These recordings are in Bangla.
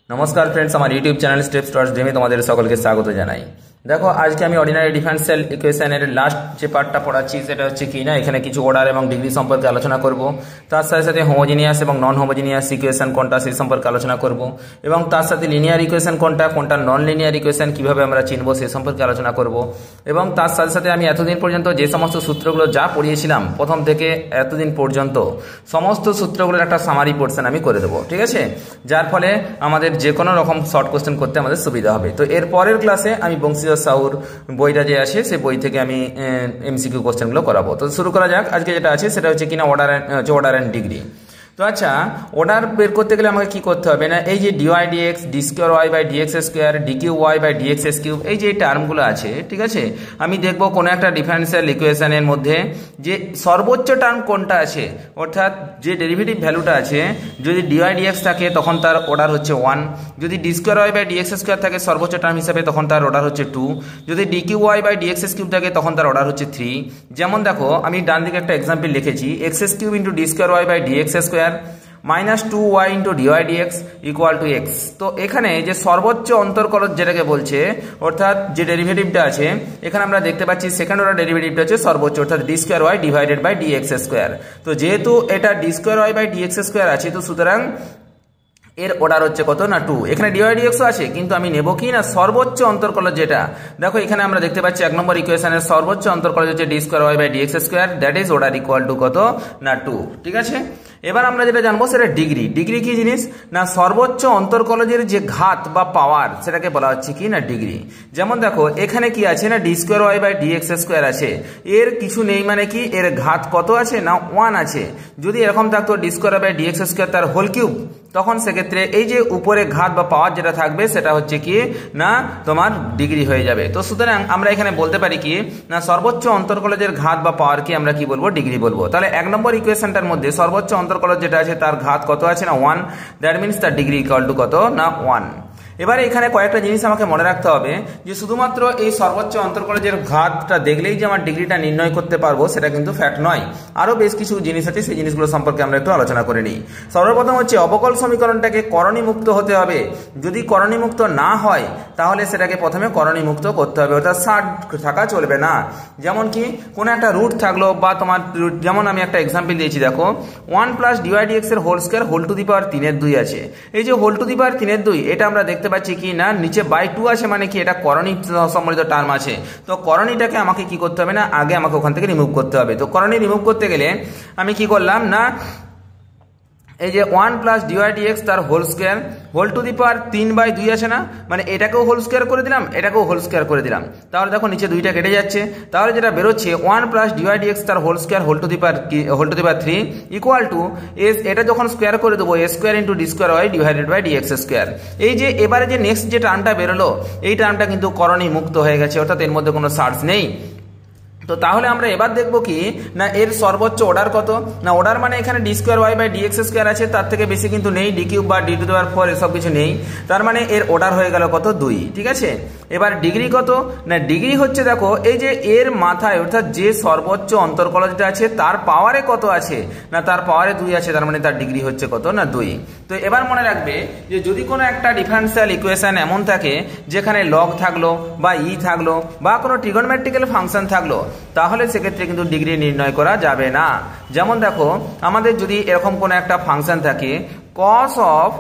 नमस्कार फ्रेंड्स, हमारे YouTube channel step stars day में तुम्हारे सकल के स्वागत জানাই। देखो आज के अर्डिनारि डिफारेंशियल इक्वेशনের लास्ट যে পার্টটা পড়াচ্ছি সেটা হচ্ছে কি না এখানে কিছু অর্ডার এবং ডিগ্রি সম্পর্কে আলোচনা করব, তার সাথে সাথে হোমোজিনিয়াস এবং নন হোমোজিনিয়াস ইকুয়েশন কোনটা সেই সম্পর্কে আলোচনা করব এবং তার সাথে লিনিয়ার ইকুয়েশন কোনটা কোনটা নন লিনিয়ার ইকুয়েশন কিভাবে আমরা চিনব সেই সম্পর্কে আলোচনা করব এবং তার সাথে সাথে আমি এতদিন পর্যন্ত যে সমস্ত সূত্রগুলো যা পড়িয়েছিলাম প্রথম থেকে এতদিন পর্যন্ত সমস্ত সূত্রগুলোর একটা সামারি পোর্শন আমি করে দেব, ঠিক আছে, যার ফলে আমাদের যে কোনো রকম শর্ট কোশ্চেন করতে আমাদের সুবিধা হবে। তো এর পরের ক্লাসে আমি বংশীয় সাউর বইটা যে আছে সেই বই থেকে আমি এমসিকিউ কোশ্চেনগুলো করাবো। তো শুরু করা যাক। আজকে যেটা আছে সেটা হচ্ছে কিনা অর্ডার অ্যান্ড ডিগ্রি। তো আচ্ছা, অর্ডার বের করতে গেলে আমাকে কি করতে হবে না, এই যে d y d x d square y by dx square d cube y by d x s cube, এই যে এই টার্মগুলো আছে, ঠিক আছে, আমি দেখবো কোনো একটা ডিফারেন্সিয়াল ইকুয়েশনের মধ্যে যে সর্বোচ্চ টার্ম কোনটা আছে, অর্থাৎ যে ডেরিভেটিভ ভ্যালুটা আছে, যদি ডিওয়াই ডিএক্স থাকে তখন তার অর্ডার হচ্ছে 1, যদি d square y by dx square থাকে সর্বোচ্চ টার্ম হিসাবে তখন তার অর্ডার হচ্ছে 2, যদি d cube y by d x s cube থাকে তখন তার অর্ডার হচ্ছে 3। যেমন দেখো আমি ডান দিকে একটা এক্সাম্পল লিখেছি, x s cube into d square y by dx square minus 2y into dy dx equal to x. তো এখানে যে সর্বোচ্চ অন্তর্কলজ যেটাকে বলছে, অর্থাৎ যে ডেরিভেটিভটা আছে এখানে আমরা দেখতে পাচ্ছি সেকেন্ড অর্ডার ডেরিভেটিভটা হচ্ছে সর্বোচ্চ, অর্থাৎ d square y divided by dx square. তো যেহেতু এটা d square y by dx square আছে, তো সুতরাং এর অর্ডার হচ্ছে কত না 2। এখানে ডিওয়াই ডিএক্সও আছে কিন্তু আমি নেব কি না সর্বোচ্চ অন্তর্কলজ যেটা। দেখো এখানে আমরা দেখতে পাচ্ছি 1 নম্বর ইকুয়েশনের সর্বোচ্চ অন্তর্কলজ হচ্ছে d square y by dx square, that is order equal to কত না 2, ঠিক আছে। এবার আমরা যেটা জানবো সেটা ডিগ্রি। ডিগ্রি কি জিনিস না, সর্বোচ্চ অন্তর্কলজের যে ঘাত বা পাওয়ার সেটাকে বলা হচ্ছে কি না ডিগ্রি। যেমন দেখো এখানে কি আছে না d square y by dx square আছে, এর কিছু নেই মানে কি এর ঘাত কত আছে না 1 আছে। যদি এরকম থাকতো d square by dx square তার হোল কিউব, তখন সেক্ষেত্রে এই যে উপরে ঘাত বা পাওয়ার যেটা থাকবে সেটা হচ্ছে কি না তোমার ডিগ্রি হয়ে যাবে। তো সুতরাং আমরা এখানে বলতে পারি কি না সর্বোচ্চ অন্তর্কলজের ঘাত বা পাওয়ারকে আমরা কি বলবো ডিগ্রি বলবো। তাহলে 1 নম্বর ইকুয়েশনটার মধ্যে সর্বোচ্চ অন্তর্কলজ যেটা আছে তার ঘাত কত আছে না 1, দ্যাট মিনস তার ডিগ্রি ইকুয়াল টু কত না 1। এবারে এখানে কয়েকটা জিনিস আমাকে মনে রাখতে হবে যে শুধুমাত্র এই সর্বোচ্চ অন্তর্কলজের ঘাতটা দেখলেই যে আমার ডিগ্রিটা নির্ণয় করতে পারবো সেটা কিন্তু ফ্যাক্ট নয়, আরও বেশ কিছু জিনিস আছে, সেই জিনিসগুলো সম্পর্কে আমরা একটু আলোচনা করে নিই। সর্বপ্রথম হচ্ছে অবকল সমীকরণটাকে করণীমুক্ত হতে হবে। যদি করণীমুক্ত না হয় তাহলে সেটাকে প্রথমে করণীমুক্ত করতে হবে, অর্থাৎ ষাট থাকা চলবে না। যেমন কি কোনো একটা রুট থাকলো বা তোমার যেমন আমি একটা এক্সাম্পল দিয়েছি, দেখো 1 প্লাস ডিওয়াই ডিএক্স এর whole square whole to the power 3/2 আছে। এই যে হোল টু দি পাওয়ার 3/2 এটা আমরা দেখতে পাচ্ছি কি না নিচে বাই 2 আছে, মানে কি এটা করণী সম্বলিত টার্ম আছে। তো করণীটাকে আমাকে কি করতে হবে না আগে আমাকে ওখান থেকে রিমুভ করতে হবে। তো করণী রিমুভ করতে গেলে আমি কি করলাম না এই যে 1 প্লাস ডিওয়াই ডিএক্স তার whole square whole to the power 3/2 আছে না, মানে এটাকেও হোল স্কোয়ার করে দিলাম এটাকেও হোল স্কোয়ার করে দিলাম, তাহলে দেখো নিচে 2টা কেটে যাচ্ছে, তাহলে যেটা বেরোচ্ছে 1 প্লাস ডিওয়াই ডিএক্স তার whole square whole to the power 3 equal to s, এটা যখন স্কোয়ার করে দেবো a square into d square y divided by dx square. এই যে এবারে যে নেক্সট যে টার্মটা বেরোলো এই টার্মটা কিন্তু করণী মুক্ত হয়ে গেছে, অর্থাৎ এর মধ্যে কোনো সার্চ নেই। তো তাহলে আমরা এবার দেখবো কি না এর সর্বোচ্চ অর্ডার কত না, অর্ডার মানে এখানে d square y by dx square আছে, তার থেকে বেশি কিন্তু নেই, ডি কিউব বা ডি টু দি পাওয়ার 4 এসব কিছু নেই, তার মানে এর অর্ডার হয়ে গেল কত 2, ঠিক আছে। এবার ডিগ্রি কত না, ডিগ্রি হচ্ছে দেখো এই যে এর মাথায় অর্থাৎ যে সর্বোচ্চ অন্তর্কলজটা আছে তার পাওয়ারে কত আছে না তার পাওয়ারে 2 আছে, তার মানে তার ডিগ্রি হচ্ছে কত না 2। তো এবার মনে রাখবে যে যদি কোনো একটা ডিফারেন্সিয়াল ইকুয়েশন এমন থাকে যেখানে লগ থাকলো বা ই থাকলো বা কোনো ট্রিগোনোমেট্রিক্যাল ফাংশন থাকলো তাহলে সেক্ষেত্রে কিন্তু ডিগ্রি নির্ণয় করা যাবে না। যেমন দেখো আমাদের যদি এরকম কোনো একটা ফাংশন থাকে cos of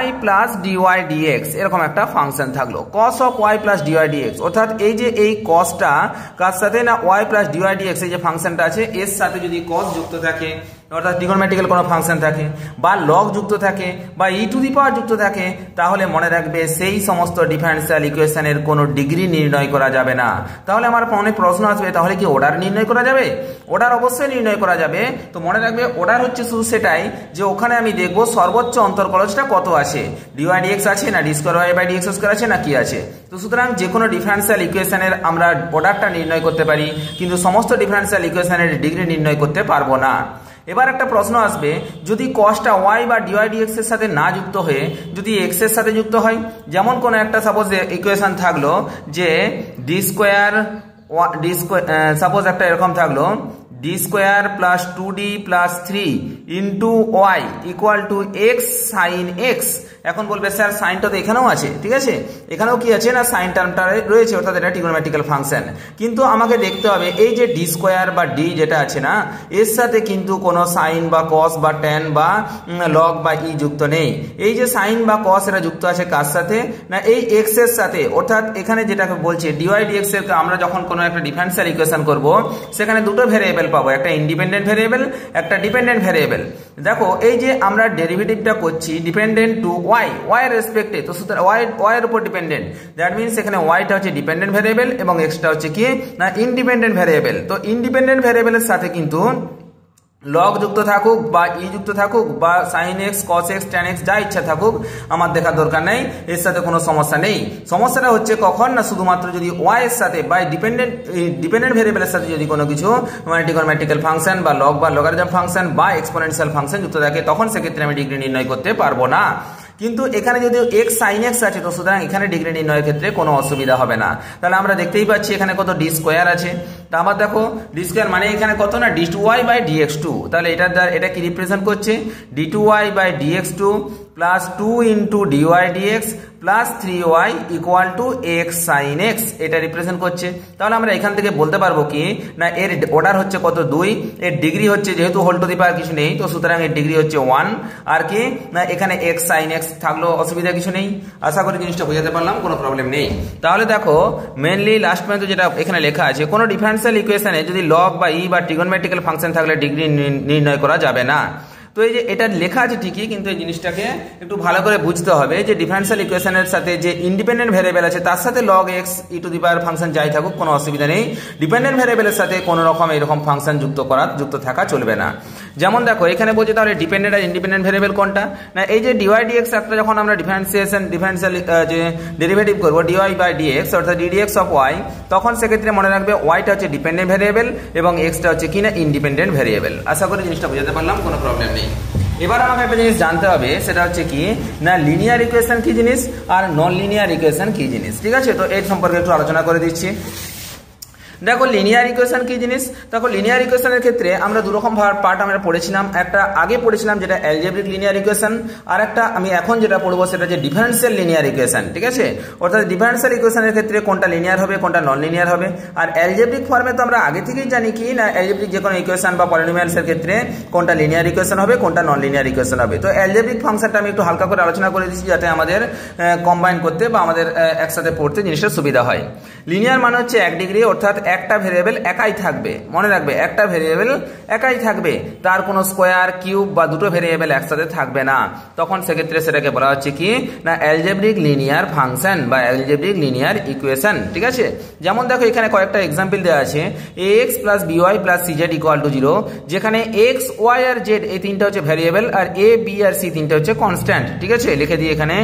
y plus dy d x, এরকম একটা ফাংশন থাকলো cos of y plus dy d x, অর্থাৎ এই যে এই cosটা কার সাথে না y প্লাস ডিওয়াই ডিএক্স এই যে ফাংশনটা আছে এর সাথে যদি cos যুক্ত থাকে, অর্থাৎ ট্রিগোনোমেট্রিক্যাল কোনো ফাংশন থাকে বা লগ যুক্ত থাকে বা ই টু দি পাওয়ার যুক্ত থাকে, তাহলে মনে রাখবে সেই সমস্ত ডিফারেন্সিয়াল ইকুয়েশনের কোনো ডিগ্রি নির্ণয় করা যাবে না। তাহলে আমার মনে প্রশ্ন আসবে তাহলে কি অর্ডার নির্ণয় করা যাবে? অর্ডার অবশ্যই নির্ণয় করা যাবে। তো মনে রাখবে অর্ডার হচ্ছে শুধু সেটাই যে ওখানে আমি দেখবো সর্বোচ্চ অন্তর্কলজটা কত আছে, ডিওয়াই ডিএক্স আছে না d square y by dx square আছে না কি আছে। তো সুতরাং যে কোনো ডিফারেন্সিয়াল ইকুয়েশনের আমরা অর্ডারটা নির্ণয় করতে পারি কিন্তু সমস্ত ডিফারেন্সিয়াল ইকুয়েশনের ডিগ্রি নির্ণয় করতে পারবো না। এবার একটা প্রশ্ন আসবে যদি কসটা ওয়াই বা ডিওয়াই ডিএক্স এর সাথে না যুক্ত হয়ে যদি এক্স এর সাথে যুক্ত হয়, যেমন কোনো একটা সাপোজ ইকুয়েশন থাকলো যে ডি স্কোয়ার সাপোজ একটা এরকম থাকলো d square plus 2d plus 3 into y equal to x sine x. এখন বলবে স্যার সাইনটা তো এখানেও আছে, ঠিক আছে, এখানেও কি আছে না সাইন টার্মটা রয়েছে, অর্থাৎ এটা ট্রিগোনোমেট্রিক্যাল ফাংশন। কিন্তু আমাকে দেখতে হবে এই যে ডি স্কোয়ার বা ডি যেটা আছে না, এর সাথে কিন্তু কোনো সাইন বা কস বা ট্যান বা লগ বা ই যুক্ত নেই। এই যে সাইন বা কস এটা যুক্ত আছে কার সাথে না এই এক্স এর সাথে, অর্থাৎ এখানে যেটাকে বলছে ডিওয়াই ডিএক্স এর আমরা যখন কোনো একটা ডিফারেনশিয়াল ইকুয়েশন করব সেখানে দুটো ভেরিয়েবল পাবো, একটা ইন্ডিপেন্ডেন্ট ভেরিয়েবল, একটা ডিপেন্ডেন্ট ভেরিয়েবল। দেখো এই যে আমরা ডেরিভেটিভটা করছি ডিপেন্ডেন্ট টু ওয়াই, ওয়াই এর রেসপেক্টে, তো সুতরাং ওয়াই এর উপর ডিপেন্ডেন্ট, দ্যাট মিনস এখানে ওয়াইটা হচ্ছে ডিপেন্ডেন্ট ভেরিয়েবল এবং এক্সটা হচ্ছে কি না ইন্ডিপেন্ডেন্ট ভেরিয়েবল। তো ইন্ডিপেন্ডেন্ট ভেরিয়েবলের সাথে কিন্তু লগ যুক্ত থাকুক বা ই যুক্ত থাকুক বা sine x cos x tan x যা ইচ্ছা থাকুক আমার দেখার দরকার নেই, এর সাথে কোনো সমস্যা নেই। সমস্যাটা হচ্ছে কখন না শুধুমাত্র যদি ওয়াই এর সাথে বা ডিপেন্ডেন্ট ভেরিয়েবলের সাথে যদি কোনো কিছু মানে ট্রিগোনোমেট্রিক্যাল ফাংশন বা লগ বা লগারিদম ফাংশন বা এক্সপোনেনশিয়াল ফাংশন যুক্ত থাকে, তখন সেক্ষেত্রে আমি ডিগ্রি নির্ণয় করতে পারবো না। কিন্তু এখানে যদি এক্স সাইন এক্স আছে তো সুতরাং এখানে ডিগ্রি নির্ণয়ের ক্ষেত্রে কোনো অসুবিধা হবে না। তাহলে আমরা দেখতেই পাচ্ছি এখানে কত ডি স্কোয়ার আছে, তা আবার দেখো ডি স্কোয়ার মানে এখানে কত না d two y by d x two, তাহলে এটা কি রিপ্রেজেন্ট করছে d two y by d x two plus 2 into dy dx plus 3y equal to x sine x, এটা রিপ্রেজেন্ট করছে। তাহলে আমরা এখান থেকে বলতে পারবো কি না এর অর্ডার হচ্ছে কত 2, এর ডিগ্রি হচ্ছে যেহেতু হোল টু দি পাওয়ার কিছু নেই তো সুতরাং এর ডিগ্রি হচ্ছে 1, আর কি না এখানে এক্স সাইন এক্স থাকলো, অসুবিধা কিছু নেই। আশা করি জিনিসটা বোঝাতে পারলাম, কোনো প্রবলেম নেই। তাহলে দেখো মেনলি লাস্ট পর্যন্ত যেটা এখানে লেখা আছে কোনো ডিফারেনশিয়াল ইকুয়েশনে যদি লগ বা ই বা ট্রিগোনোমেট্রিক্যাল ফাংশন থাকলে ডিগ্রি নির্ণয় করা যাবে না। তো এই যে এটা লেখা আছে ঠিকই, কিন্তু এই জিনিসটাকে একটু ভালো করে বুঝতে হবে যে ডিফারেনশিয়াল ইকুয়েশনের সাথে যে ইন্ডিপেন্ডেন্ট ভেরিয়েবল আছে তার সাথে log x E to the power function যাই থাকুক কোনো অসুবিধা নেই, ডিপেন্ডেন্ট ভেরিয়েবলের সাথে কোনো রকম এরকম ফাংশন যুক্ত থাকা চলবে না। যেমন দেখো এখানে বলছে তাহলে ডিপেন্ডেন্ট আর ইন্ডিপেন্ডেন্ট ভেরিয়েবল কোনটা না এই যে ডিওয়াই ডিএক্স একটা যখন আমরা ডিফারেন্সিয়াল যে ডেরিভেটিভ করবো ডিওয়াই বাই ডিএক্স অর্থাৎ ডিডিএক্স অফ ওয়াই, তখন সেক্ষেত্রে মনে রাখবে ওয়াইটা হচ্ছে ডিপেন্ডেন্ট ভেরিয়েবল এবং এক্সটা হচ্ছে কি না ইন্ডিপেন্ডেন্ট ভেরিয়েবল। আশা করি জিনিসটা বোঝাতে পারলাম, কোনো প্রবলেম নেই। এবার আমাকে একটা জিনিস জানতে হবে, সেটা হচ্ছে কি না লিনিয়ার ইকুয়েশন কি জিনিস আর নন লিনিয়ার ইকুয়েশন কি জিনিস, ঠিক আছে। তো এর সম্পর্কে একটু আলোচনা করে দিচ্ছি। দেখো লিনিয়ার ইকুয়েশন কি জিনিস, দেখো লিনিয়ার ইকুয়েশনের ক্ষেত্রে আমরা দু রকম পার্ট আমরা পড়েছিলাম, একটা আগে পড়েছিলাম যেটা অ্যালজেব্রিক লিনিয়ার ইকুয়েশন, আর একটা আমি এখন যেটা পড়বো সেটা হচ্ছে ডিফারেনশিয়াল লিনিয়ার ইকুয়েশন, ঠিক আছে। অর্থাৎ ডিফারেনশিয়াল ইকুয়েশনের ক্ষেত্রে কোনটা লিনিয়ার হবে কোনটা নন লিনিয়ার হবে, আর অ্যালজেব্রিক ফর্মে তো আমরা আগে থেকেই জানি কি না অ্যালজেব্রিক যে কোনো ইকুয়েশন বা পলিনোমিয়ালসের ক্ষেত্রে কোনটা লিনিয়ার ইকুয়েশন হবে কোনটা নন লিনিয়ার ইকুয়েশন হবে। তো অ্যালজেব্রিক ফাংশনটা আমি একটু হালকা করে আলোচনা করে দিচ্ছি যাতে আমাদের কম্বাইন করতে বা আমাদের একসাথে পড়তে জিনিসটা সুবিধা হয়। লিনিয়ার মানে হচ্ছে 1 ডিগ্রি, অর্থাৎ একটা ভেরিয়েবল একাই থাকবে, মনে রাখবে একটা ভেরিয়েবল একাই থাকবে, তার কোনো স্কোয়ার কিউব বা দুটো ভেরিয়েবল একসাথে থাকবে না, তখন সেক্ষেত্রে সেটাকে বলা হচ্ছে কি না অ্যালজেব্রিক লিনিয়ার ফাংশন বা অ্যালজেব্রিক লিনিয়ার ইকুয়েশন, ঠিক আছে। যেমন দেখো এখানে কয়েকটা এক্সাম্পল দেওয়া আছে, ax plus by plus cz equal to 0, যেখানে x y আর z এই তিনটা হচ্ছে ভেরিয়েবল আর a b আর c তিনটা হচ্ছে কনস্ট্যান্ট, ঠিক আছে। লিখে দিই এখানে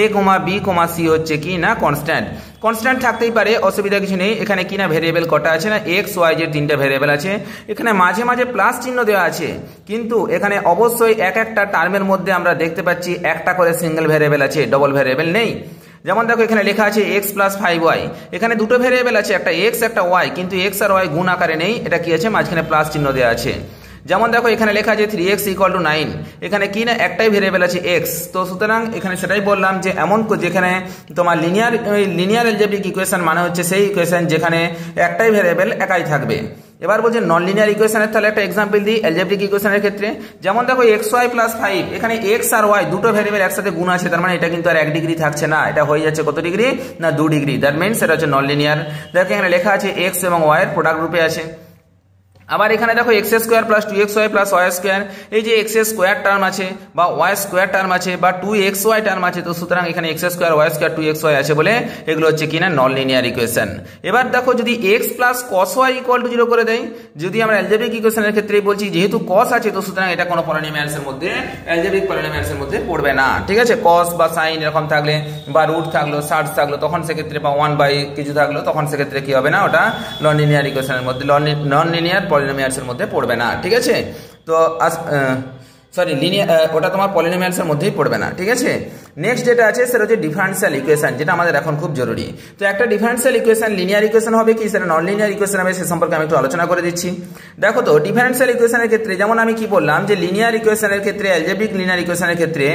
a, b, c হচ্ছে কি না কনস্ট্যান্ট, কনস্ট্যান্ট থাকতেই পারে, অসুবিধা কিছু নেই। এখানে কি না ভেরিয়েবল কটা আছে না এক্স ওয়াই জেড তিনটা ভেরিয়েবল আছে, এখানে মাঝে মাঝে প্লাস চিহ্ন দেওয়া আছে, কিন্তু এখানে অবশ্যই এক একটা টার্মের মধ্যে আমরা দেখতে পাচ্ছি একটা করে সিঙ্গেল ভেরিয়েবল আছে, ডবল ভেরিয়েবল নেই। যেমন দেখো এখানে লেখা আছে x প্লাস 5y, এখানে দুটো ভেরিয়েবল আছে একটা x একটা y, কিন্তু x আর y গুণ আকারে নেই, এটা কি আছে মাঝখানে প্লাস চিহ্ন দেওয়া আছে। যেমন দেখো এখানে লেখা আছে 3x ইকুয়াল টু 9, এখানে কি না একটাই ভেরিয়েবল আছে x, তো সুতরাং এখানে সেটাই বললাম যে এমন যেখানে তোমার লিনিয়ার অ্যালজেব্রিক ইকুয়েশন মানে হচ্ছে সেই ইকুয়েশন যেখানে একটাই ভেরিয়েবল একাই থাকবে। এবার বলছে নন লিনিয়ার ইকুয়েশনের, তাহলে একটা এক্সাম্পল দিই অ্যালজেব্রিক ইকুয়েশনের ক্ষেত্রে। যেমন দেখো xy প্লাস 5, এখানে x আর y দুটো ভেরিয়েবল একসাথে গুণ আছে, তার মানে এটা কিন্তু আর 1 ডিগ্রি থাকছে না, এটা হয়ে যাচ্ছে কত ডিগ্রি না 2 ডিগ্রি, দ্যাট মিনস এটা হচ্ছে নন লিনিয়ার। দেখো এখানে লেখা আছে x এবং y এর প্রোডাক্ট রূপে আছে। আবার এখানে দেখো x square plus 2xy plus y square, এই যে এক্স স্কোয়ার টার্ম আছে বা ওয়াই স্কোয়ার টার্ম আছে বা 2xy টার্ম আছে, তো সুতরাং এখানে x square y square 2xy আছে বলে এগুলো হচ্ছে কিনা নন লিনিয়ার ইকুয়েশন। এবার দেখো যদি x plus cos y equal to 0 করে দেয়, যদি আমরা অ্যালজেব্রিক ইকুয়েশনের ক্ষেত্রে বলছি যেহেতু cos আছে তো সুতরাং এটা কোনো পলিনোমিয়ালসের মধ্যে অ্যালজেব্রিক পলিনোমিয়ালসের মধ্যে পড়বে না, ঠিক আছে। cos বা sin এরকম থাকলে বা রুট থাকলো সার্চ থাকলো তখন সেক্ষেত্রে বা 1 বাই কিছু থাকলো তখন সেক্ষেত্রে কি হবে না ওটা নন লিনিয়ার ইকুয়েশনের মধ্যে নন লিনিয়ার পলিনোমিয়ালসের মধ্যে পড়বে না, ঠিক আছে। তো সরি লিনিয়ার ওটা তোমার পলিনোমিয়ালসের মধ্যেই পড়বে না, ঠিক আছে। নেক্সট যেটা আছে সেটা হচ্ছে ডিফারেন্সিয়াল ইকুয়েশন, যেটা আমাদের এখন খুব জরুরি। তো একটা ডিফারেন্সিয়াল ইকুয়েশন লিনিয়ার ইকুয়েশন হবে কি সেটা নন লিনিয়ার ইকুয়েশন হবে, সে সম্পর্কে আমি একটু আলোচনা করে দিচ্ছি। দেখো তো ডিফারেন্সিয়াল ইকুয়েশনের ক্ষেত্রে যেমন আমি কি বললাম যে লিনিয়ার ইকুয়েশনের ক্ষেত্রে, অ্যালজেব্রিক লিনিয়ার ইকুয়েশনের ক্ষেত্রে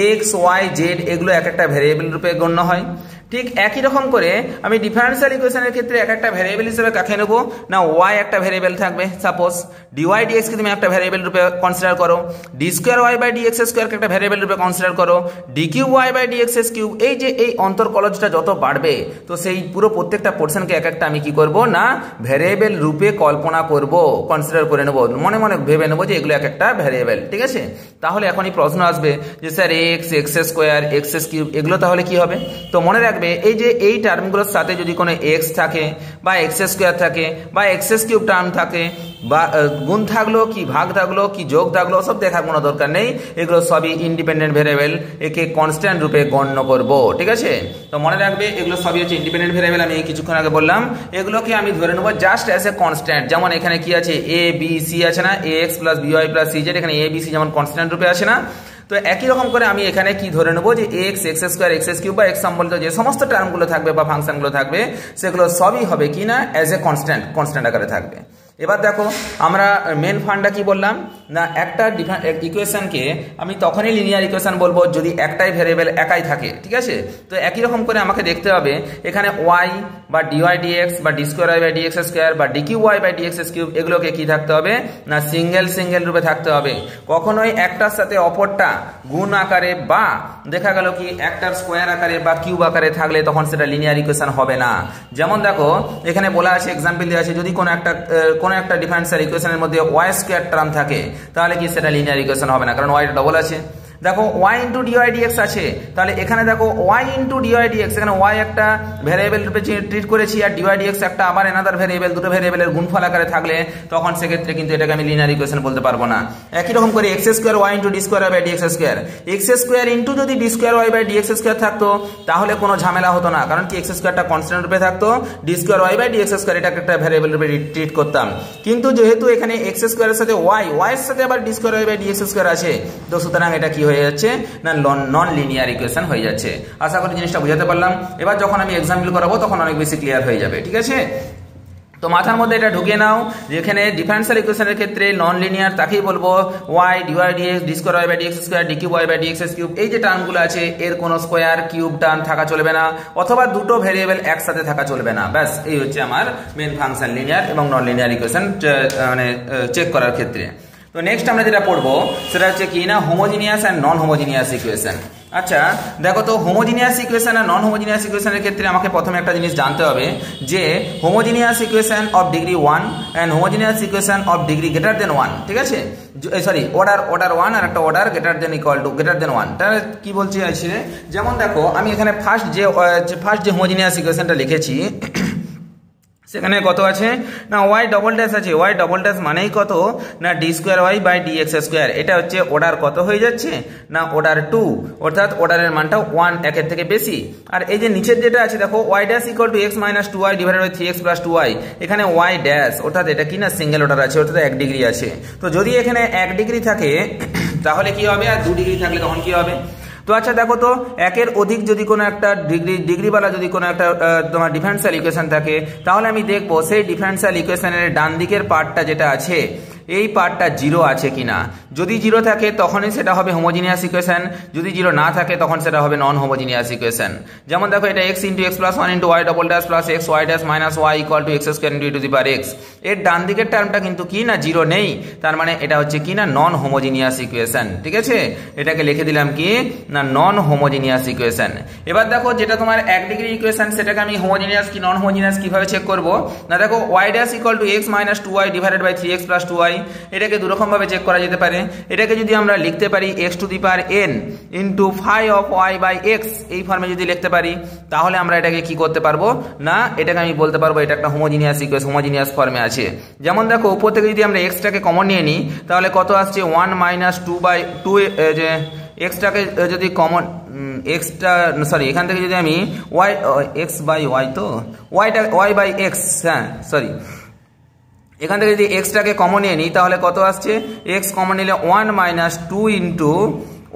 এক্স ওয়াই জেড এগুলো এক একটা ভ্যারিয়েবল রূপে গণ্য হয়। ঠিক একই রকম করে আমি ডিফারেন্সিয়াল ইকুয়েশনের ক্ষেত্রে এক একটা ভ্যারিয়েবল হিসেবে কাকে নেব না ওয়াই একটা ভ্যারিয়েবল থাকবে, সাপোজ ডিওয়াই ডিএক্স কে তুমি একটা ভ্যারিয়েবল রূপে কনসিডার করো, d square y by dx square কে একটা ভ্যারিয়েবল রূপে কনসিডার করো, d cube y by dx cube. এই যে এই অন্তর্কলজটা যত বাড়বে তো সেই পুরো প্রত্যেকটা পোর্শনকে এক একটা আমি কি করব না ভ্যারিয়েবল রূপে কল্পনা করব, কনসিডার করে নেব, মনে মনে ভেবে নেব যে এগুলো এক একটা ভ্যারিয়েবল। ঠিক আছে, তাহলে এখনই প্রশ্ন আসবে যে sir x x square x cube এগুলো তাহলে কি হবে? তো মনে রাখবে এই যে এই টার্মগুলোর সাথে যদি কোনো এক্স থাকে বা এক্স স্কোয়ার থাকে বা এক্স কিউব টার্ম থাকে বা গুণ থাকলো কি ভাগ থাকলো কি যোগ থাকলো সব দেখার কোনো দরকার নেই, এগুলো সবই ইন্ডিপেন্ডেন্ট ভ্যারিয়েবল, একে কনস্ট্যান্ট রূপে গণ্য করব। ঠিক আছে, তো মনে রাখবে এগুলো সবই হচ্ছে ইন্ডিপেন্ডেন্ট ভ্যারিয়েবল। আমি কিছুক্ষণ আগে বললাম এগুলোকে আমি ধরে নেবো জাস্ট অ্যাজ এ কনস্ট্যান্ট। যেমন এখানে কি আছে এ বি সি আছে না, a x plus b y plus c z, এখানে এ বি সি যেমন কনস্ট্যান্ট রূপে আসে না, তো একই রকম করে আমি এখানে কি ধরে নেবো যে x x square x cube বা এক্স সম্বলিত যে সমস্ত টার্মগুলো থাকবে বা ফাংশনগুলো থাকবে সেগুলো সবই হবে কি না অ্যাজ এ কনস্ট্যান্ট আকারে থাকবে। এবার দেখো আমরা মেন ফান্ডা কি বললাম না একটা ইকুয়েশনকে আমি তখনই লিনিয়ার ইকুয়েশন বলবো যদি একটাই ভ্যারিয়েবল একাই থাকে। ঠিক আছে, তো একই রকম করে আমাকে দেখতে হবে এখানে ওয়াই বা ডিওয়াই ডিএক্স বা d square y by dx square বা d cube y by dx cube এগুলোকে কি থাকতে হবে না সিঙ্গেল রূপে থাকতে হবে, কখনোই একটার সাথে অপরটা গুণ আকারে বা দেখা গেল কি একটার স্কোয়ার আকারে বা কিউব আকারে থাকলে তখন সেটা লিনিয়ার ইকুয়েশন হবে না। যেমন দেখো এখানে বলা আছে এক্সাম্পল দেওয়া আছে যদি কোনো একটা ডিফারেন্সিয়াল ইকুয়েশনের মধ্যে ওয়াই স্কোয়ার টার্ম থাকে তাহলে কি সেটা লিনিয়ার ইকুয়েশন হবে না, কারণ ওয়াই ডবল আছে। দেখো ওয়াই ইন্টু ডিওয়াই ডিএক্স আছে, তাহলে এখানে দেখো ওয়াই ইন্টু ডিওয়াই ডিএক্স, এখানে ওয়াই একটা ভ্যারিয়েবল রূপে ট্রিট করেছি আর ডিওয়াই ডিএক্স একটা আবার এনাদার ভ্যারিয়েবল, দুটো ভ্যারিয়েবলের গুণফল আকারে থাকলে তখন সেক্ষেত্রে কিন্তু এটাকে আমি লিনিয়ার ইকুয়েশন বলতে পারবো না। একই রকম করে x square y into d square y by dx square, x square into যদি d square y by dx square থাকতো তাহলে কোনো ঝামেলা হতো না, কারণ কি এক্স স্কোয়ারটা কনস্ট্যান্ট রূপে থাকতো, d square y by dx square এটাকে একটা ভ্যারিয়েবল রূপে ট্রিট করতাম। কিন্তু যেহেতু এখানে এক্স স্কোয়ারের সাথে ওয়াই এর সাথে আবার d square y by dx square আছে, তো সুতরাং এটা কি হয়ে যাচ্ছে না নন লিনিয়ার ইকুয়েশন হয়ে যাচ্ছে। আশা করি জিনিসটা বুঝাতে পারলাম। এবার যখন আমি এক্সাম্পল করাবো তখন অনেক বেশি ক্লিয়ার হয়ে যাবে। ঠিক আছে, তো মাথার মধ্যে এটা ঢুকিয়ে নাও যেখানে ডিফারেন্সিয়াল ইকুয়েশনের ক্ষেত্রে নন লিনিয়ার তাকেই বলবো y d y d x d square y by dx square d cube y by dx cube. এই যে টার্মগুলো আছে এর কোনো স্কোয়ার কিউব টার্ম থাকা চলবে না, অথবা দুটো ভ্যারিয়েবল একসাথে থাকা চলবে না। ব্যাস এই হচ্ছে আমার মেন ফাংশন লিনিয়ার এবং নন লিনিয়ার ইকুয়েশন মানে চেক করার ক্ষেত্রে। তো নেক্সট আমরা যেটা পড়বো সেটা হচ্ছে কি না homogeneous and non homogeneous equation. আচ্ছা দেখো তো হোমোজিনিয়াস ইকুয়েশন আর নন হোমোজিনিয়াস ইকুয়েশনের ক্ষেত্রে আমাকে প্রথমে একটা জিনিস জানতে হবে যে homogeneous equation of degree 1 and homogeneous equation of degree greater than 1। ঠিক আছে, সরি অর্ডার 1 আর একটা order greater than equal to greater than 1। তাহলে কি বলছি আছে যেমন দেখো আমি এখানে ফার্স্ট যে হোমোজিনিয়াস ইকুয়েশনটা লিখেছি সেখানে কত আছে না ওয়াই ডবল ড্যাশ আছে, ওয়াই ডবল ড্যাশ মানেই কত না d square y by dx square. এটা হচ্ছে অর্ডার কত হয়ে যাচ্ছে না অর্ডার 2, অর্থাৎ অর্ডারের মানটা 1 একের থেকে বেশি। আর এই যে নিচের যেটা আছে দেখো y dash equal to x minus 2y divided by 3x plus 2y, এখানে ওয়াই ড্যাশ অর্থাৎ এটা কি না সিঙ্গেল অর্ডার আছে, অর্থাৎ 1 ডিগ্রি আছে। তো যদি এখানে 1 ডিগ্রি থাকে তাহলে কি হবে, আর 2 ডিগ্রি থাকলে তখন কি হবে। তো আচ্ছা দেখো তো একের অধিক যদি কোনো একটা ডিগ্রিওয়ালা যদি কোনো একটা তোমার ডিফারেন্সিয়াল ইকুয়েশন থাকে তাহলে আমি দেখবো সেই ডিফারেন্সিয়াল ইকুয়েশনের ডান দিকের পার্টটা যেটা আছে এই পার্টটা 0 আছে কিনা। যদি 0 থাকে তখনই সেটা হবে হোমোজিনিয়াস ইকুয়েশন, যদি 0 না থাকে তখন সেটা হবে নন হোমোজিনিয়াস ইকুয়েশন। যেমন দেখো এটা x into x plus 1 into y double dash plus x y dash minus y equal to x square into to the power x, এর ডান দিকের টার্মটা কিন্তু কি না 0 নেই, তার মানে এটা হচ্ছে কি না নন হোমোজিনিয়াস ইকুয়েশন। ঠিক আছে, এটাকে লিখে দিলাম কি না নন হোমোজিনিয়াস ইকুয়েশন। এবার দেখো যেটা তোমার 1 ডিগ্রি ইকুয়েশন সেটাকে আমি হোমোজিনিয়াস কি নন হোমোজিনিয়াস কিভাবে চেক করব না দেখো y dash equal to x minus 2y divided by 3x plus 2y, এটাকে দুরকম ভাবে চেক করা যেতে পারে। এটাকে যদি আমরা লিখতে পারি x to the power n into phi of y by x এই ফর্মে যদি লিখতে পারি তাহলে আমরা এটাকে কি করতে পারবো না এটাকে আমি বলতে পারবো এটা একটা হোমোজিনিয়াস ইকুয়েশন, হোমোজিনিয়াস ফর্মে আছে। যেমন দেখো উপর থেকে যদি আমরা x টাকে কমন নিয়ে নিই তাহলে কত আসছে 1 মাইনাস 2/2 যে x টাকে যদি কমন এক্সটা সরি এখান থেকে যদি আমি y x বাই y তো y বাই x হ্যাঁ সরি এখান থেকে যদি x টাকে কমন নিয়ে নিই তাহলে কত আসছে x কমন নিলে 1 minus 2 into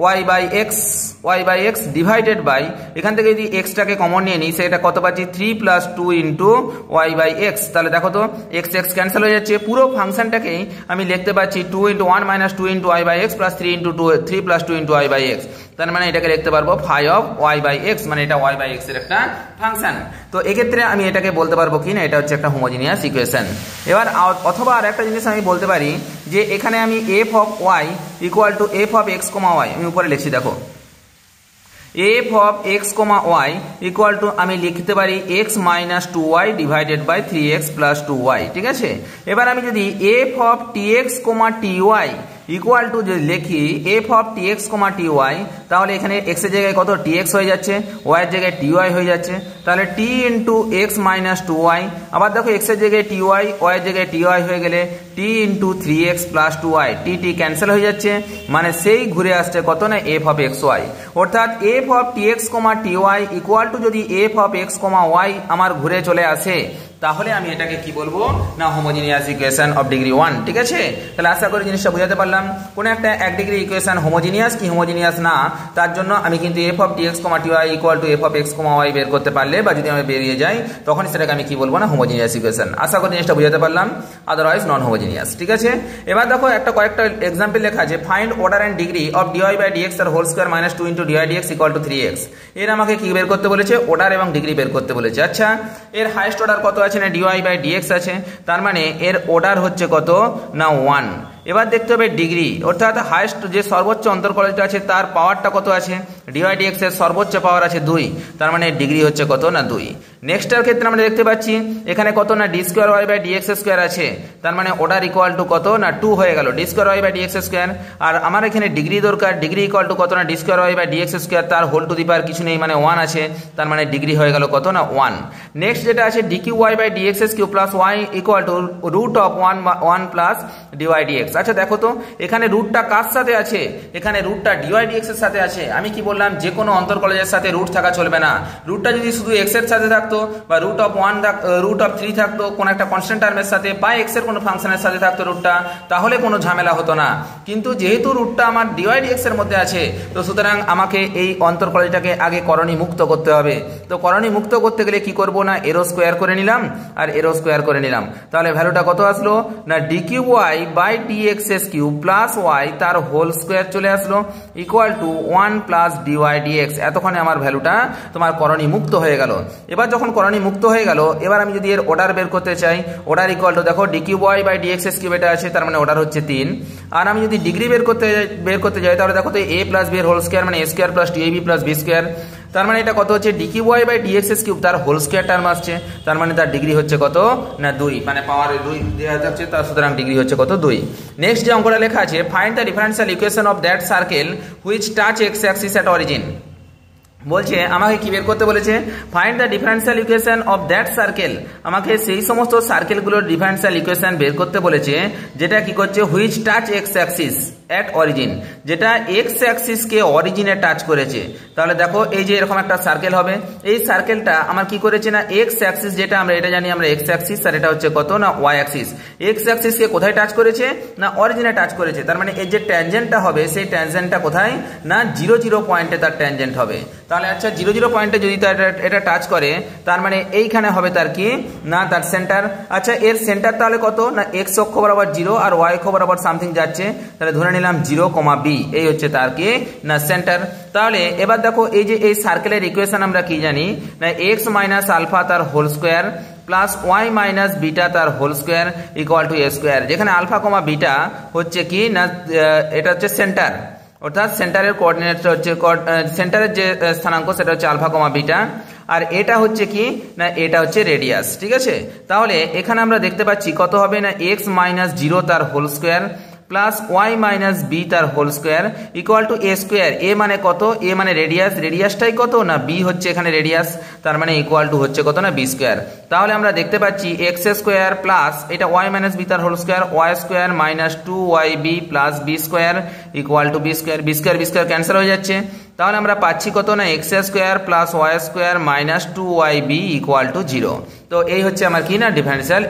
y by x divided by, এখান থেকে যদি এক্সটাকে কমন নিয়ে নিই সেটা কত পাচ্ছি 3 plus 2 into y by x. তাহলে দেখো তো এক্স এক্স ক্যান্সেল হয়ে যাচ্ছে, পুরো ফাংশনটাকেই আমি লিখতে পাচ্ছি 2 into 1 minus 2 into y by x plus 3 plus 2 into y by x. তার মানে এটাকে লিখতে পারবো phi of y by x, মানে এটা ওয়াই বাই এক্স এর একটা ফাংশন। তো এক্ষেত্রে আমি এটাকে বলতে পারবো কি না এটা হচ্ছে একটা হোমোজিনিয়াস ইকুয়েশন। এবার অথবা আর একটা জিনিস আমি বলতে পারি যে এখানে আমি f of y equal to f of x comma y, আমি উপরে লিখছি দেখো f of x comma y equal to আমি লিখতে পারি x minus 2y divided by 3x plus 2y, ঠিক আছে। এবার আমি যদি f of t x comma t y equal to যদি লিখি f of t x comma t y, তাহলে এখানে এক্স এর জায়গায় কত টি এক্স হয়ে যাচ্ছে, ওয়াই এর জায়গায় টি ওয়াই হয়ে যাচ্ছে, তাহলে টি ইন্টু এক্স মাইনাস 2y। আবার দেখো এক্স এর জায়গায় টি ওয়াই, ওয়াই এর জায়গায় টি ওয়াই হয়ে গেলে t into 3x plus 2y, t cancel হয়ে যাচ্ছে, মানে সেই ঘুরে আসছে কত না এফ অফ এক্স ওয়াই। অর্থাৎ f of t x comma t y equal to যদি f of x comma y আমার ঘুরে চলে আসে, তাহলে আমি এটাকে কি বলবো না হোমোজিনিয়াস ইকুয়েশন অফ ডিগ্রি 1, ঠিক আছে। তাহলে আশা করি জিনিসটা বুঝাতে পারলাম। কোন একটা এক ডিগ্রি ইকুয়েশন হোমোজিনিয়াস কি হোমোজিনিয়াস না, তার জন্য আমি কিন্তু f of t x comma t y equal to f of x comma y বের করতে পারলে বা যদি আমি বেরিয়ে যাই তখন সেটাকে আমি কি বলবো না হোমোজিনিয়াস ইকুয়েশন। আশা করি জিনিসটা বুঝাতে পারলাম, আদারওয়াইজ নন হোমোজিনিয়াস, ঠিক আছে। এবার দেখো কয়েকটা এক্সাম্পল লেখা আছে, find order and degree of dy by dx তার whole square minus 2 into dy dx equal to 3x। এর আমাকে কি বের করতে বলেছে, অর্ডার এবং ডিগ্রি বের করতে বলেছে। আচ্ছা এর হাইয়েস্ট অর্ডার কত আছে না ডিওয়াই বাই ডিএক্স আছে, তার মানে এর অর্ডার হচ্ছে কত না 1। এবার দেখতে হবে ডিগ্রি, অর্থাৎ হাইয়েস্ট যে সর্বোচ্চ অন্তর্কলজটা আছে তার পাওয়ারটা কত আছে, ডিওয়াই ডিএক্স এর সর্বোচ্চ পাওয়ার আছে 2, তার মানে ডিগ্রি হচ্ছে কত না 2। নেক্সটের ক্ষেত্রে আমরা দেখতে পাচ্ছি এখানে কত না d square y by dx square আছে, তার মানে অর্ডার ইকুয়াল টু কত না 2 হয়ে গেল d square y by dx square. আর আমার এখানে ডিগ্রি দরকার, ডিগ্রি ইকুয়াল টু কত না d square y by dx square, তার হোল টু দি পাওয়ার কিছু নেই মানে 1 আছে, তার মানে ডিগ্রি হয়ে গেল কত না 1। নেক্সট যেটা আছে d cube y by d x cube plus y equal to root of 1 plus dy d x. আচ্ছা দেখো তো এখানে রুটটা কার সাথে আছে, এখানে রুটটা ডিওয়াই ডিএক্স এর সাথে আছে। আমি কি বললাম যে কোনো অন্তর্কলজের সাথে রুট থাকা চলবে না, রুটটা যদি শুধু এক্স এর সাথে থাকতো বা রুট অফ 3 থাকতো কোন একটা কনস্ট্যান্ট টার্মের সাথে বা এক্স এর কোনো ফাংশনের সাথে থাকতো রুটটা, তাহলে কোনো ঝামেলা হতো না। কিন্তু যেহেতু রুটটা আমার ডিওয়াই ডিএক্স এর মধ্যে আছে, তো সুতরাং আমাকে এই অন্তর্কলজটাকে আগে করণী মুক্ত করতে হবে। তো করণী মুক্ত করতে গেলে কি করব না এরো স্কোয়ার করে নিলাম আর এরো স্কোয়ার করে নিলাম, তাহলে ভ্যালুটা কত আসলো না d cube y by d x cube plus y তার হোল স্কোয়ার চলে আসলো equal to 1 plus dy d x. এতক্ষণে আমার ভ্যালুটা তোমার করণী মুক্ত হয়ে গেল। এবার যখন করণী মুক্ত হয়ে গেল, এবার আমি যদি এর অর্ডার বের করতে চাই, অর্ডার ইকুয়াল টু দেখো d cube y by d x cube এটা আছে, তার মানে অর্ডার হচ্ছে 3। আর আমি যদি ডিগ্রি বের করতে যাই তাহলে দেখো তো এ প্লাস বি এর হোল স্কোয়ার মানে a square plus 2ab plus b square, তার মানে এটা কত হচ্ছে d cube y by dx cube তার হোল স্কোয়ার টার্ম আসছে, তার মানে তার ডিগ্রি হচ্ছে কত না 2, মানে পাওয়ার 2 দেওয়া যাচ্ছে, তার সুতরাং ডিগ্রি হচ্ছে কত 2। নেক্সট যে অঙ্কটা লেখা আছে find the differential equation of that circle which touch x Axis at origin. বলছে আমাকে কি বের করতে বলেছে, find the differential equation of that circle. আমাকে সেই সমস্ত সার্কেলগুলোর ডিফারেনশিয়াল ইকুয়েশন বের করতে বলেছে যেটা কি করছে which touch x Axis at origin, যেটা এক্স অ্যাক্সিসকে অরিজিনে টাচ করেছে। তাহলে দেখো এই যে এরকম একটা সার্কেল হবে, এই সার্কেলটা আমার কি করেছে না এক্স অ্যাক্সিস, যেটা আমরা এটা জানি আমরা এক্স অ্যাক্সিস, আর এটা হচ্ছে কত না ওয়াই অ্যাক্সিস। এক্স অ্যাক্সিসকে কোথায় টাচ করেছে না অরিজিনে টাচ করেছে, তার মানে এর যে ট্যানজেন্টটা হবে সেই ট্যানজেন্টটা কোথায় না 0 পয়েন্টে তার ট্যানজেন্ট হবে। তাহলে আচ্ছা 0 পয়েন্টে যদি এটা টাচ করে, তার মানে এইখানে হবে তার কি না তার সেন্টার। আচ্ছা এর সেন্টার তাহলে কত না এক্স অক্ষ বরাবর 0 আর ওয়াই অক্ষ বরাবর সামথিং যাচ্ছে, তাহলে ধরে নিলাম 0, b, এই হচ্ছে তার কি না সেন্টার। তাহলে এবার দেখো এই যে এই সার্কেলের ইকুয়েশন আমরা কি জানি না এক্স মাইনাস আলফা তার whole square plus y minus beta তার whole square equal to a square, যেখানে আলফা কমা বিটা হচ্ছে কি না এটা হচ্ছে সেন্টার, অর্থাৎ সেন্টারের কোঅর্ডিনেটটা হচ্ছে সেন্টারের যে স্থানাঙ্ক সেটা হচ্ছে আলফা কমা বিটা, আর এটা হচ্ছে কি না এটা হচ্ছে রেডিয়াস, ঠিক আছে। তাহলে এখানে আমরা দেখতে পাচ্ছি কত হবে না এক্স মাইনাস 0 তার whole square plus y minus b তার whole square equal to a square. A মানে কত, এ মানে রেডিয়াস, রেডিয়াসটাই কত না বি হচ্ছে এখানে রেডিয়াস, তার মানে ইকুয়াল টু হচ্ছে কত না বি স্কোয়ার। তাহলে আমরা দেখতে পাচ্ছি এক্স স্কোয়ার প্লাস এটা ওয়াই মাইনাস বি তার whole square, y square minus 2yb plus b square equal to b square. B square cancel হয়ে যাচ্ছে, তাহলে আমরা পাচ্ছি কত না x square plus y square minus 2yb equal to 0। তো এই হচ্ছে আমার কি না ডিফারেন্সিয়াল,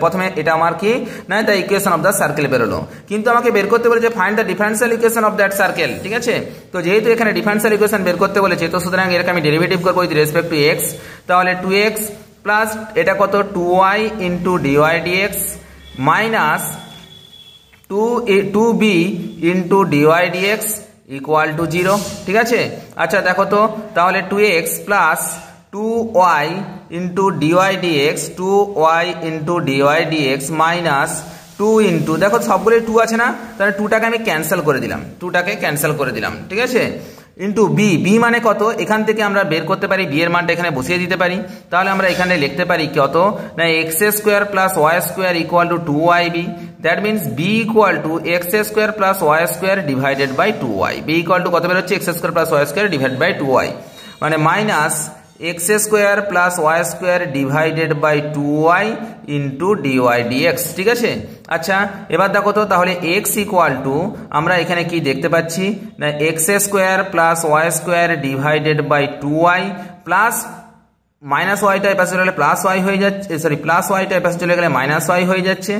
প্রথমে এটা আমার কি না the equation of the circle বেরোলো, কিন্তু আমাকে বের করতে বলেছে find the differential equation of that circle. ঠিক আছে, তো যেহেতু এখানে ডিফারেন্সিয়াল ইকুয়েশন বের করতে বলেছে, তো সুতরাং এরকে আমি ডেরিভেটিভ করবো উইথ রেসপেক্ট টু এক্স। তাহলে 2x প্লাস এটা কত 2y into dy d x minus 2b into dy dx equal to 0। ঠিক আছে, আচ্ছা দেখো তো, তাহলে 2x plus 2y into dy d x 2y into dy d x minus 2 into, দেখো সবগুলোই 2 আছে না, তাহলে 2টাকে আমি ক্যান্সেল করে দিলাম, 2টাকে ক্যান্সেল করে দিলাম। ঠিক আছে, ইন্টু বি মানে কত, এখান থেকে আমরা বের করতে পারি, বি এর মানটা এখানে বসিয়ে দিতে পারি। তাহলে আমরা এখানে লিখতে পারি কত না x square plus y square equal to 2yb। That means b equal to x square plus y square divided by 2y। B equal to কত বের হচ্ছে x square plus y square divide by 2y, মানে minus x square plus y square divided by 2y into dy d x. ঠিক আছে, আচ্ছা এবার দেখো তো, তাহলে এক্স ইকুয়াল টু আমরা এখানে কি দেখতে পাচ্ছি না x square plus y square divided by 2y plus minus ওয়াইটা এপাশে চলে গেলে প্লাস ওয়াই হয়ে যাচ্ছে, সরি প্লাস ওয়াইটা এপাশে চলে গেলে মাইনাস ওয়াই হয়ে যাচ্ছে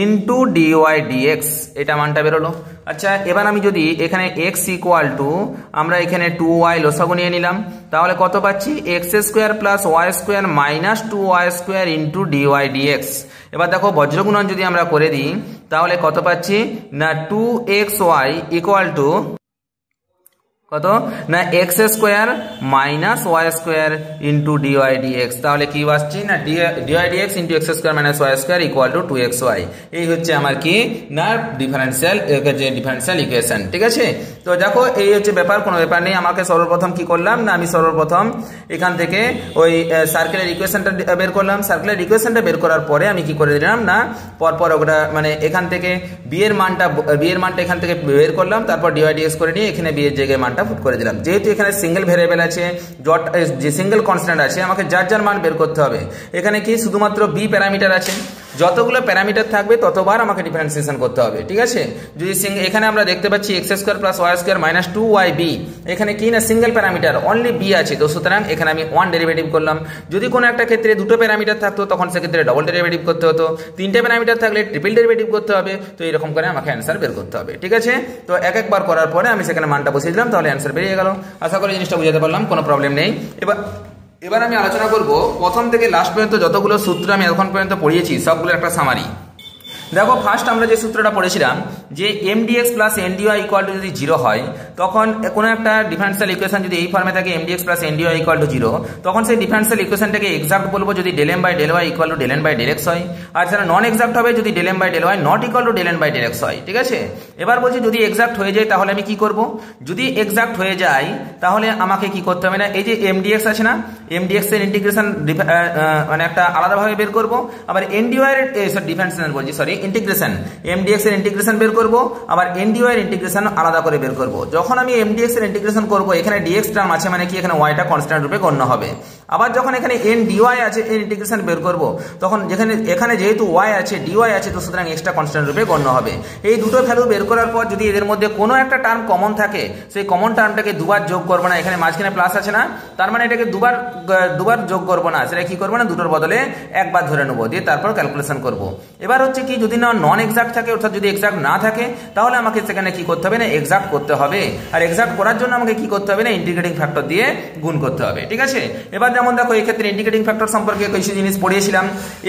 ইন্টু ডিওয়াই ডিএক্স, এটা মানটা বেরোলো। আচ্ছা এবার আমি যদি এখানে এক্স ইকুয়াল টু আমরা এখানে 2y লসাগু নিয়ে নিলাম, তাহলে কত পাচ্ছি x square plus y square minus 2y square into dy d x. এবার দেখো বজ্রগুণন যদি আমরা করে দিই, তাহলে কত পাচ্ছি না 2xy ইকুয়াল টু কত না x square minus y square into dy d x. তাহলে কি আসছে না d y d x into x square minus y square equal to 2xy। এই হচ্ছে আমার কি না ডিফারেন্সিয়াল ইকুয়েশন। ঠিক আছে, তো দেখো এই হচ্ছে ব্যাপার, কোনো ব্যাপার নেই। আমাকে সর্বপ্রথম কি করলাম না আমি সর্বপ্রথম এখান থেকে ওই সার্কেলের ইকুয়েশনটা বের করলাম। সার্কেলের ইকুয়েশনটা বের করার পরে আমি কি করে দিলাম না পরপর ওটা মানে এখান থেকে বি এর মানটা এখান থেকে বের করলাম, তারপর ডিওয়াই ডিএক্স করে নিয়ে এখানে বি এর জায়গায় মানটা পুট করে দিলাম। যেহেতু এখানে সিঙ্গেল ভেরিয়েবল আছে, যে সিঙ্গেল কনস্ট্যান্ট আছে, আমাকে যার যার মান বের করতে হবে। এখানে কি শুধুমাত্র বি প্যারামিটার আছে, যতগুলো প্যারামিটার থাকবে ততবার আমাকে ডিফারেন্সিয়েশন করতে হবে। ঠিক আছে, যদি এখানে আমরা দেখতে পাচ্ছি x square plus y square minus 2yb, এখানে কি না সিঙ্গেল প্যারামিটার অনলি বি আছে, তো সুতরাং এখানে আমি 1 ডেরিভেটিভ করলাম। যদি কোনো একটা ক্ষেত্রে দুটো প্যারামিটার থাকতো তখন সেক্ষেত্রে ডবল ডেরিভেটিভ করতে হতো, তিনটে প্যারামিটার থাকলে ট্রিপল ডেরিভেটিভ করতে হবে। তো এরকম করে আমাকে অ্যান্সার বের করতে হবে। ঠিক আছে, তো একবার করার পরে আমি সেখানে মানটা বসিয়ে দিলাম, তাহলে অ্যান্সার বেরিয়ে গেল। আশা করি জিনিসটা বুঝাতে পারলাম, কোনো প্রবলেম নেই। এবার আমি আলোচনা করব প্রথম থেকে লাস্ট পর্যন্ত যতগুলো সূত্র আমি এখন পর্যন্ত পড়িয়েছি সবগুলোর একটা সামারি। দেখো ফার্স্ট আমরা যে সূত্রটা পড়েছিলাম যে mdx plus ndy equal to যদি 0 হয়, তখন কোনো একটা ডিফারেন্সিয়াল ইকুয়েশন যদি এই ফর্মে থাকে mdx plus ndy equal to 0, তখন সেই ডিফারেন্সিয়াল ইকুয়েশনটাকে এক্সাক্ট বলবো যদি del m by del y equal to del n by del x হয়, আর সেটা নন এক্সাক্ট হবে যদি del m by del y not equal to del n by del x হয়। ঠিক আছে, এবার বলছি যদি এক্সাক্ট হয়ে যায় তাহলে আমি কি করব, যদি এক্সাক্ট হয়ে যায় তাহলে আমাকে কি করতে হবে না এই যে mdx আছে না, mdx এর ইন্টিগ্রেশন মানে একটা আলাদাভাবে বের করব, আবার ndy এর ডিফারেন্সিয়েশন বলছি সরি ইন্টিগ্রেশন, mdx এর ইন্টিগ্রেশন বের করব, আবার ndy এর ইন্টিগ্রেশন আলাদা করে বের করব। যখন আমি mdx এর ইন্টিগ্রেশন করব এখানে dx টার্ম আছে, মানে কি এখানে y টা কনস্ট্যান্ট রূপে গণ্য হবে। আবার যখন এখানে ndy আছে এর ইন্টিগ্রেশন বের করব, তখন এখানে যেহেতু y আছে dy আছে, তো সুতরাং x টা কনস্ট্যান্ট রূপে গণ্য হবে। এই দুটো ভ্যালু বের করার পর যদি এদের মধ্যে কোনো একটা টার্ম কমন থাকে, সেই কমন টার্মটাকে দুবার যোগ করব না, এখানে মাঝখানে প্লাস আছে না, তার মানে এটাকে দুবার যোগ করব না, সেটা কি করব না দুটোর বদলে একবার ধরে নেব, দিয়ে তারপর ক্যালকুলেশন করব। এবার হচ্ছে কি যদি না নন এক্সাক্ট থাকে, অর্থাৎ যদি এক্সাক্ট না থাকে, তাহলে আমাকে সেখানে কি করতে হবে না এক্সাক্ট করতে হবে, আর এক্সাক্ট করার জন্য আমাকে কি করতে হবে না ইন্টিগ্রেটিং ফ্যাক্টর দিয়ে গুণ করতে হবে। ঠিক আছে, এবার যেমন দেখো এই ক্ষেত্রে ইন্টিগ্রেটিং ফ্যাক্টর সম্পর্কে কিছু জিনিস পড়িয়েছিলাম,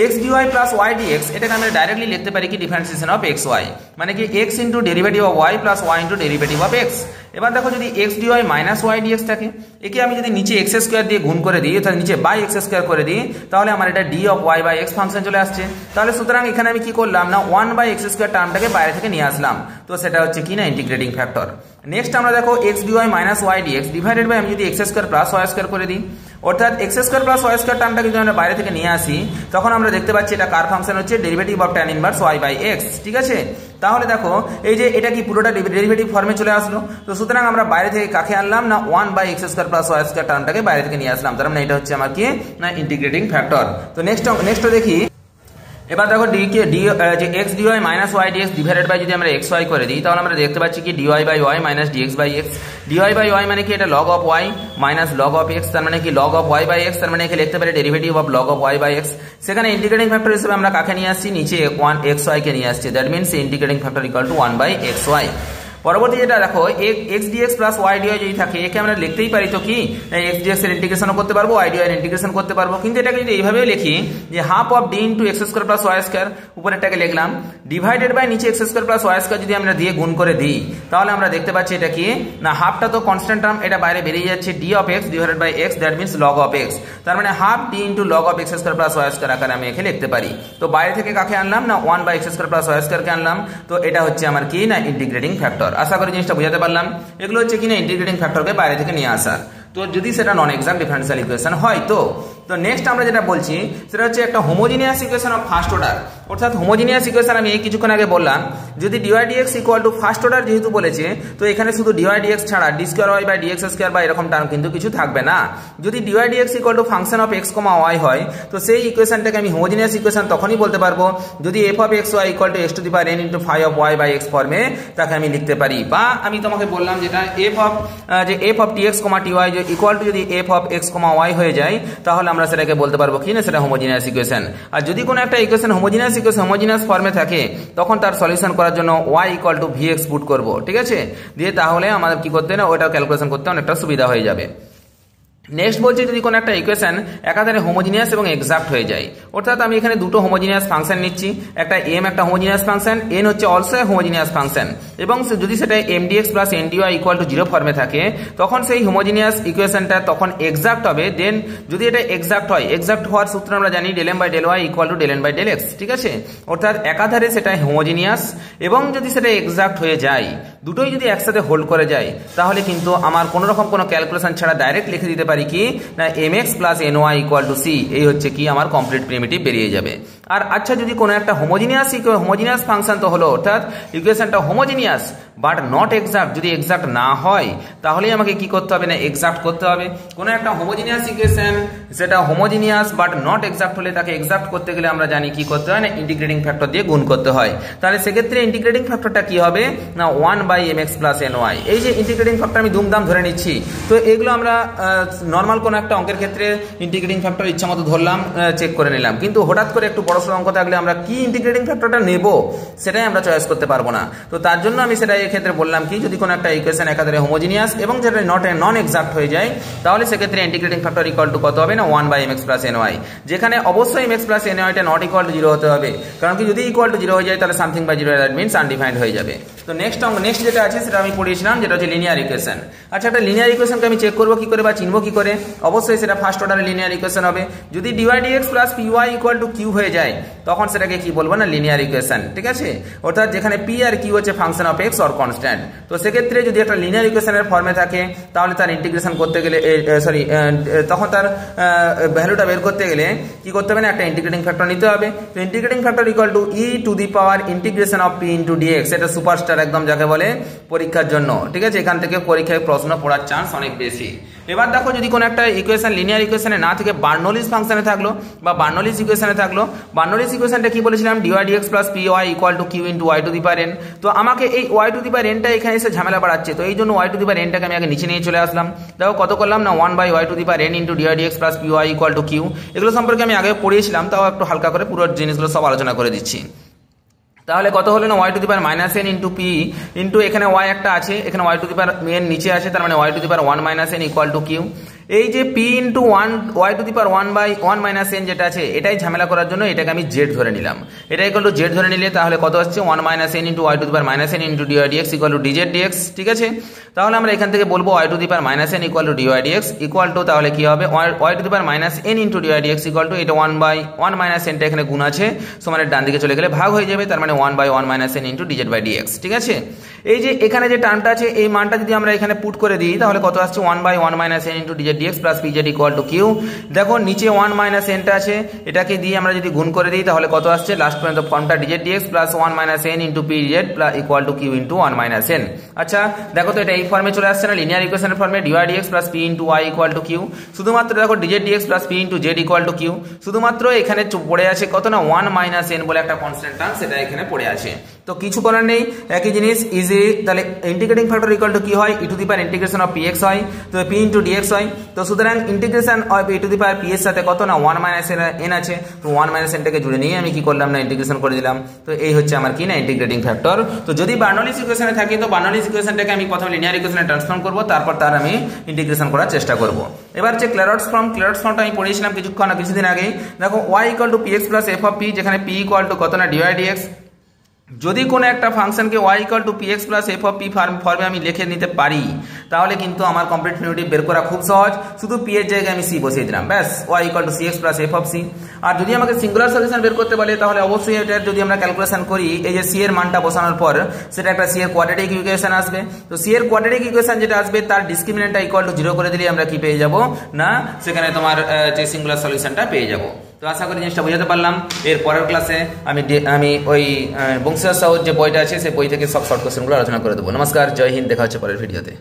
x dy plus y dx, এটাকে আমরা ডাইরেক্টলি লিখতে পারি কি ডিফারেন্সিয়েশন অফ x y, মানে কি x into derivative of y plus y into derivative of x। এবার দেখো যদি x dy minus y dx থাকে, একে আমি যদি নিচে x স্কোয়ার দিয়ে গুণ করে দিই, অর্থাৎ নিচে বাই x স্কোয়ার করে দিই, তাহলে আমার এটা d of y by x function চলে আসছে। তাহলে সুতরাং এখানে আমি কি করলাম না 1 বাই x স্কোয়ার টার্মটাকে বাইরে থেকে নিয়ে আসলাম, তো সেটা হচ্ছে কি না ইন্টিগ্রেটিং ফ্যাক্টর। নেক্সট আমরা দেখো x dy minus y dx divided by আমি যদি x square plus y square করে দিই, অর্থাৎ x square plus y square টার্মটাকে যদি আমরা বাইরে থেকে নিয়ে আসি, তখন আমরা দেখতে পাচ্ছি এটা কার ফাংশন হচ্ছে derivative of tan inverse y by x। ঠিক আছে, তাহলে দেখো এই যে এটা কি পুরোটা ডেরিভেটিভ ফর্মে চলে আসলো, তো সুতরাং আমরা বাইরে থেকে কাকে আনলাম না 1 by x square plus y square টার্মটাকে বাইরে থেকে নিয়ে আসলাম, তার মানে এটা হচ্ছে আমার কি না ইন্টিগ্রেটিং ফ্যাক্টর। তো নেক্সট দেখি, এবার দেখো ডি কে ডি যে x d y minus y d x divided by যদি আমরা এক্স ওয়াই করে দিই তাহলে আমরা দেখতে পাচ্ছি কি d y by y minus d x by x. D y by y মানে কি এটা log of y minus log of x, তার মানে কি log of y by x, তার মানে কি লিখতে পারি derivative of log of y by x. সেখানে ইন্টিগ্রেটিং ফ্যাক্টর হিসেবে আমরা কাকে নিয়ে আসছি, নিচে 1 এক্স ওয়াই কে নিয়ে আসছি, that means integrating factor equal to 1 by x y. পরবর্তী যেটা দেখো x d x plus y d y যদি থাকে একে আমরা লিখতেই পারি তো কি এক্স ডিএক্স এর ইন্টিগ্রেশনও করতে পারবো, ওয়াই ডিওয়াই এর ইন্টিগ্রেশন করতে পারবো, কিন্তু এটাকে যদি এইভাবেও লিখি যে half of d into x square plus y square, উপরেরটাকে লিখলাম ডিভাইডেড বাই নিচে x square plus y square যদি আমরা দিয়ে গুণ করে দিই তাহলে আমরা দেখতে পাচ্ছি এটা কি না হাফটা তো কনস্ট্যান্ট টার্ম, এটা বাইরে বেরিয়ে যাচ্ছে d of x divided by x, that means log of x, তার মানে half d into log of x square plus y square আকারে আমি এখানে লিখতে পারি। তো বাইরে থেকে কাকে আনলাম না 1 by x square plus y square কে আনলাম, তো এটা হচ্ছে আমার কি না ইন্টিগ্রেটিং ফ্যাক্টর। আশা করি জিনিসটা বুঝাতে পারলাম। এগুলো হচ্ছে কিনা ইন্টিগ্রেটিং ফ্যাক্টরকে বাইরে থেকে নিয়ে আসার, তো যদি সেটা নন এক্সাক্ট ডিফারেন্সিয়াল ইকুয়েশন হয় তো নেক্সট আমরা যেটা বলছি সেটা হচ্ছে একটা homogeneous equation of first order. অর্থাৎ হোমোজিনিয়াস ইকুয়েশন আমি এই কিছুক্ষণ আগে বললাম যদি d y dx equal to first order যেহেতু বলেছে তো এখানে শুধু ডিওয়াই ডিএক্স ছাড়া d square y by dx square বা এরকম টার্ম কিন্তু কিছু থাকবে না। যদি d y dx equal to function of x comma y হয় তো সেই ইকুয়েশনটাকে আমি হোমোজিনিয়াস ইকুয়েশন তখনই বলতে পারবো যদি f of x y equal to x to the power n into phi of y by x ফর্মে তাকে আমি লিখতে পারি। বা আমি তোমাকে বললাম যেটা f of t x comma t y equal to যদি f of x comma y হয়ে যায় তাহলে আমরা সেটাকে বলতে পারবো কি না সেটা হোমোজিনিয়াস ইকুয়েশন। আর যদি কোনো একটা ইকুয়েশন হোমোজিনিয়াস ফর্মে থাকে তখন তার সলিউশন করার জন্য y equal two vx put করব, ঠিক আছে, দিয়ে তাহলে আমাদের কি করতে না ওটা ক্যালকুলেশন করতে অনেকটা সুবিধা হয়ে যাবে। নেক্সট বলছি যদি কোনো একটা ইকুয়েশন একাধারে হোমোজিনিয়াস এবং এক্সাক্ট হয়ে যায়, অর্থাৎ আমি এখানে দুটো হোমোজিনিয়াস ফাংশন নিচ্ছি, একটা এম একটা হোমোজিনিয়াস ফাংশন, এন হচ্ছে অলসো হোমোজিনিয়াস ফাংশন, এবং যদি সেটা m d x plus n d y equal to 0 ফর্মে থাকে তখন সেই হোমোজিনিয়াস ইকুয়েশনটা তখন এক্সাক্ট হবে। দেন যদি এটা এক্সাক্ট হয়, এক্সাক্ট হওয়ার সূত্র আমরা জানি del m by del y equal to del n by del x, ঠিক আছে, অর্থাৎ একাধারে সেটা হোমোজিনিয়াস এবং যদি সেটা এক্সাক্ট হয়ে যায় দুটোই যদি একসাথে হোল্ড করে যায় তাহলে কিন্তু আমার কোনো রকম কোনো ক্যালকুলেশন ছাড়া ডাইরেক্ট লিখে দিতে পারি কি না m x plus n y equal to c, এই হচ্ছে কি আমার কমপ্লিট প্রিমিটিভ বেরিয়ে যাবে। আর আচ্ছা যদি কোনো একটা হোমোজিনিয়াস ফাংশন তো হলো, অর্থাৎ ইকুয়েশনটা হোমোজিনিয়াস বাট নট এক্সাক্ট, যদি এক্সাক্ট না হয় তাহলেই আমাকে কি করতে হবে না এক্সাক্ট করতে হবে। কোনো একটা হোমোজিনিয়াস ইকুয়েশন সেটা হোমোজিনিয়াস বাট নট এক্সাক্ট হলে তাকে এক্সাক্ট করতে গেলে আমরা জানি কি করতে হয় না ইন্টিগ্রেটিং ফ্যাক্টর দিয়ে গুণ করতে হয়। তাহলে সেক্ষেত্রে ইন্টিগ্রেটিং ফ্যাক্টরটা কি হবে না 1 by m x plus n y. এই যে ইন্টিগ্রেটিং ফ্যাক্টর আমি দুমদাম ধরে নিচ্ছি, তো এগুলো আমরা নর্মাল কোনো একটা অঙ্কের ক্ষেত্রে ইন্টিগ্রেটিং ফ্যাক্টর ইচ্ছা মতো ধরলাম, চেক করে নিলাম, কিন্তু হঠাৎ করে একটু বড়সড় অঙ্ক থাকলে আমরা কি ইন্টিগ্রেটিং ফ্যাক্টরটা নেব সেটাই আমরা চয়েস করতে পারবো না। তো তার জন্য আমি সেটা এই ক্ষেত্রে বললাম কি যদি কোনো একটা ইকুয়েশন একাধারে হোমোজিনিয়াস এবং যেটা নন এক্সাক্ট হয়ে যায় তাহলে সেক্ষেত্রে ইন্টিগ্রেটিং ফ্যাক্টর ইকুয়াল টু কত হবে না 1 by m x plus n y, যেখানে অবশ্যই এম এক্স প্লাস এন ওয়াইটা নট ইকুয়াল টু 0 হতে হবে, কারণ কি যদি ইকুয়াল টু 0 হয়ে যায় তাহলে something by 0 that means undefined হয়ে যাবে। তো নেক্সট যেটা আছে সেটা আমি পড়িয়েছিলাম যেটা হচ্ছে লিনিয়ার ইকুয়েশন। আচ্ছা একটা লিনিয়ার ইকুয়েশনকে আমি চেক করবো কি করে বা চিনবো কি করে, অবশ্যই সেটা ফার্স্ট অর্ডারের লিনিয়ার ইকুয়েশন হবে। যদি d y dx plus p y equal to q হয়ে যায় তখন সেটাকে কি বলবো না লিনিয়ার ইকুয়েশন, ঠিক আছে, অর্থাৎ যেখানে পি আর কিউ হচ্ছে function of x or constant. তো সেক্ষেত্রে যদি একটা লিনিয়ার ইকুয়েশনের ফর্মে থাকে তাহলে তার ইন্টিগ্রেশন করতে গেলে তখন তার ভ্যালুটা বের করতে গেলে কি করতে হবে না একটা ইন্টিগ্রেটিং ফ্যাক্টর নিতে হবে। তো integrating factor equal to e to the power integration of p into d x, এটা সুপারস্টার একদম যাকে বলে পরীক্ষার জন্য, ঠিক আছে, এখান থেকে পরীক্ষায় প্রশ্ন পড়ার চান্স অনেক বেশি। এবার দেখো যদি কোনো একটা ইকুয়েশন লিনিয়ার ইকুয়েশনে না থেকে বার্নৌলিস ফাংশনে থাকলো বা বার্নৌলিস ইকুয়েশনে থাকলো, বার্নৌলিস ইকুয়েশনটা কি বলেছিলাম d y dx plus p y equal to q into y to the power n. তো আমাকে এই ওয়াই টু দি পাওয়ার এনটা এখানে এসে ঝামেলা বাড়াচ্ছে, তো এই জন্য ওয়াই টু দি পাওয়ার এনটাকে আমি আগে নিচে নিয়ে চলে আসলাম। দেখো কত করলাম না 1 by y to the power n into dy dx plus p y equal to q. এগুলো সম্পর্কে আমি আগে পড়িয়েছিলাম, তাও একটু হালকা করে পুরো জিনিসগুলো সব আলোচনা করে দিচ্ছি। তাহলে কত হলো না y to the power minus n into p into এখানে ওয়াই একটা আছে, এখানে y to the power n নিচে আছে, তার মানে y to the power 1 minus n equal to q. এই যে p into 1 y to the power 1 by 1 minus n যেটা আছে এটাই ঝামেলা করার জন্য এটাকে আমি জেড ধরে নিলাম। এটা ইকুয়াল টু জেড ধরে নিলে তাহলে কত আসছে 1 minus n into y to the power minus n into dy dx equal to d z d x, ঠিক আছে। তাহলে আমরা এখান থেকে বলবো y to the power minus n equal to d y dx equal to তাহলে কি হবে y to the power minus n into dy dx equal to এটা 1 বাই 1 মাইনাস এনটা এখানে গুণ আছে সমানের ডান দিকে চলে গেলে ভাগ হয়ে যাবে, তার মানে 1 by 1 minus n into d z by d x, ঠিক আছে। এই যে এখানে যে টার্মটা আছে এই মানটা যদি আমরা এখানে পুট করে দিই তাহলে কত আসছে 1 by 1 minus n into d z p z d x plus p z equal to q. দেখো নিচে 1 মাইনাস এনটা আছে, এটাকে দিয়ে আমরা যদি গুণ করে দিই তাহলে কত আসছে, লাস্ট পর্যন্ত ফর্মটা d z dx plus 1 minus n into p z equal to q into 1 minus n. আচ্ছা দেখো তো এটা এই ফর্মে চলে আসছে না, লিনিয়ার ইকুয়েশনের ফর্মে dy dx plus p into y equal to q. শুধুমাত্র দেখো dz dx plus p into z equal to q, শুধুমাত্র এখানে পড়ে আছে কত না 1 মাইনাস এন বলে একটা কনস্ট্যান্ট টার্ম, সেটা এখানে পড়ে আছে। তো কিছু করার নেই, একই জিনিস ইজি। তাহলে ইন্টিগ্রেটিং ফ্যাক্টর ইকুয়াল টু কি হয়, e to the power integration of px হয়, তো পি ইন্টু ডিএক্স হয়। তো সুতরাং integration of e to the power p এর সাথে কত না 1 মাইনাস এন আছে, তো 1 মাইনাস এনটাকে জুড়ে নিয়ে আমি কি করলাম না ইন্টিগ্রেশন করে দিলাম। তো এই হচ্ছে আমার কি না ইন্টিগ্রেটিং ফ্যাক্টর। তো যদি বার্নৌলিস ইকুয়েশনে থাকি তো বার্নৌলিস ইকুয়েশনটাকে আমি প্রথমে লিনিয়ার ইকুয়েশনে ট্রান্সফর্ম করব, তারপর তার আমি ইন্টিগ্রেশন করার চেষ্টা করব। এবার যে ক্লারটস ফর্মটা আমি পড়িয়েছিলাম কিছুদিন আগেই। দেখো y equal two px plus F of P, যেখানে p ইকুয়াল টু কত না ডিওয়াই ডিএক্স। যদি কোনো একটা ফাংশনকে y equal two px plus F of P ফর্মে আমি লিখে নিতে পারি, তাহলে কিন্তু আমার কমপ্লিট প্রিমিটিভ বের করা খুব সহজ। শুধু p এর জায়গায় আমি c বসিয়ে দিলাম, ব্যাস y equal two cx plus F of c। আর যদি আমাকে সিঙ্গুলার সলিউশন বের করতে বলে তাহলে অবশ্যই এটার যদি আমরা ক্যালকুলেশন করি, এই যে c এর মানটা বসানোর পর সেটা একটা c এর কোয়াড্রেটিক ইকুয়েশন আসবে। তো c এর কোয়াড্রেটিক ইকুয়েশন যেটা আসবে তার ডিসক্রিমিনেন্টটা ইকুয়াল টু 0 করে দিলে আমরা কি পেয়ে যাব না, সেখানে তোমার যে সিঙ্গুলার সলিউশনটা পেয়ে যাব। তো আশা করি জিনিসটা বুঝাতে পারলাম। এর পরের ক্লাসে আমি ওই বংশীয় সাউথ যে বইটা আছে সেই বই থেকে সব শর্ট কোশ্চেনগুলো আলোচনা করে দেবো। নমস্কার, জয় হিন্দ, দেখা হচ্ছে পরের ভিডিওতে।